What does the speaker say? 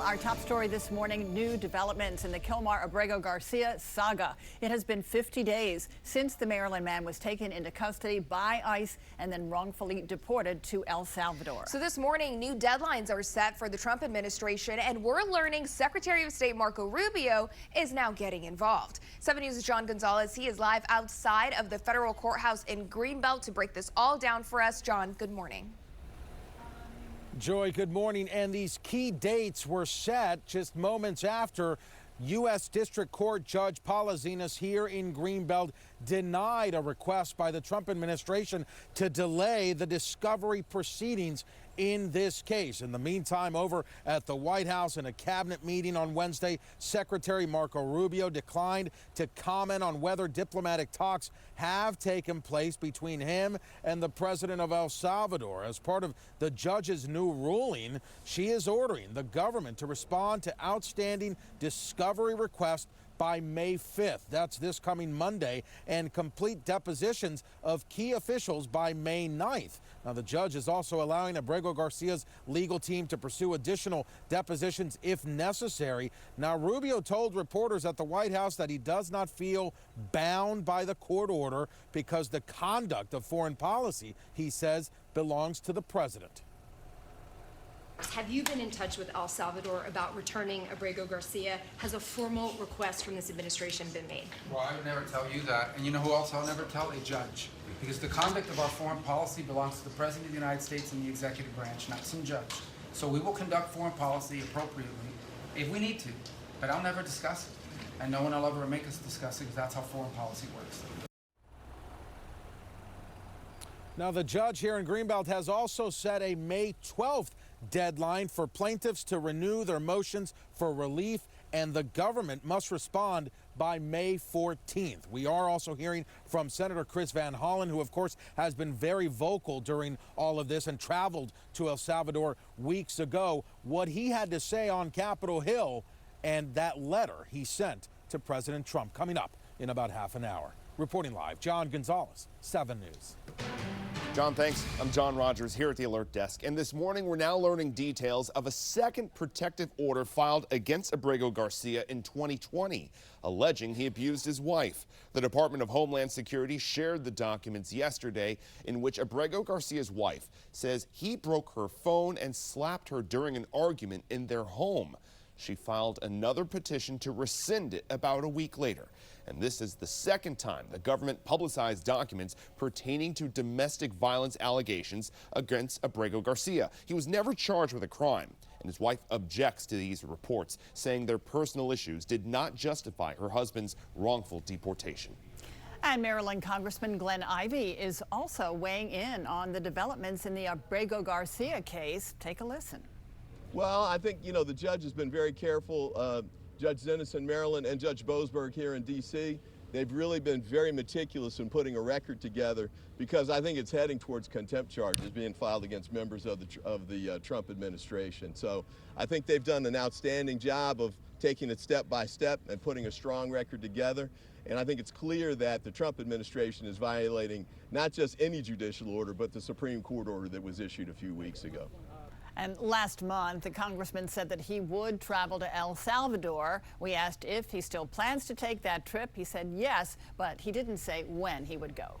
our top story this morning, new developments in the Kilmar Abrego Garcia saga. It has been 50 days since the Maryland man was taken into custody by ICE and then wrongfully deported to El Salvador. So this morning, new deadlines are set for the Trump administration, and we're learning Secretary of State Marco Rubio is now getting involved. 7 News' John Gonzalez, he is live outside of the federal courthouse in Greenbelt to break this all down for us. John, good morning. Joy, good morning. And these key dates were set just moments after U.S. District Court Judge Paula Xinis here in Greenbelt denied a request by the Trump administration to delay the discovery proceedings in this case. In the meantime, over at the White House in a cabinet meeting on Wednesday, Secretary Marco Rubio declined to comment on whether diplomatic talks have taken place between him and the president of El Salvador. As part of the judge's new ruling, she is ordering the government to respond to outstanding discovery requests by May 5th. That's this coming Monday, and complete depositions of key officials by May 9th. Now, the judge is also allowing Abrego Garcia's legal team to pursue additional depositions if necessary. Now, Rubio told reporters at the White House that he does not feel bound by the court order because the conduct of foreign policy, he says, belongs to the president. Have you been in touch with El Salvador about returning Abrego Garcia? Has a formal request from this administration been made? Well, I would never tell you that. And you know who else I'll never tell? A judge. Because the conduct of our foreign policy belongs to the President of the United States and the executive branch, not some judge. So we will conduct foreign policy appropriately if we need to. But I'll never discuss it. And no one will ever make us discuss it because that's how foreign policy works. Now, the judge here in Greenbelt has also set a May 12th deadline for plaintiffs to renew their motions for relief, and the government must respond by May 14th. We are also hearing from Senator Chris Van Hollen, who, of course, has been very vocal during all of this and traveled to El Salvador weeks ago, what he had to say on Capitol Hill and that letter he sent to President Trump. Coming up in about half an hour. Reporting live, John Gonzalez, 7 News. John, thanks. I'm John Rogers here at the Alert Desk. And this morning, we're now learning details of a second protective order filed against Abrego Garcia in 2020, alleging he abused his wife. The Department of Homeland Security shared the documents yesterday in which Abrego Garcia's wife says he broke her phone and slapped her during an argument in their home. She filed another petition to rescind it about a week later. And this is the second time the government publicized documents pertaining to domestic violence allegations against Abrego Garcia. He was never charged with a crime, and his wife objects to these reports, saying their personal issues did not justify her husband's wrongful deportation. And Maryland Congressman Glenn Ivey is also weighing in on the developments in the Abrego Garcia case. Take a listen. Well, I think, the judge has been very careful. Judge Xinis in Maryland and Judge Boasberg here in D.C., they've really been very meticulous in putting a record together because I think it's heading towards contempt charges being filed against members of the Trump administration. So I think they've done an outstanding job of taking it step by step and putting a strong record together. And I think it's clear that the Trump administration is violating not just any judicial order, but the Supreme Court order that was issued a few weeks ago. And last month, the congressman said that he would travel to El Salvador. We asked if he still plans to take that trip. He said yes, but he didn't say when he would go.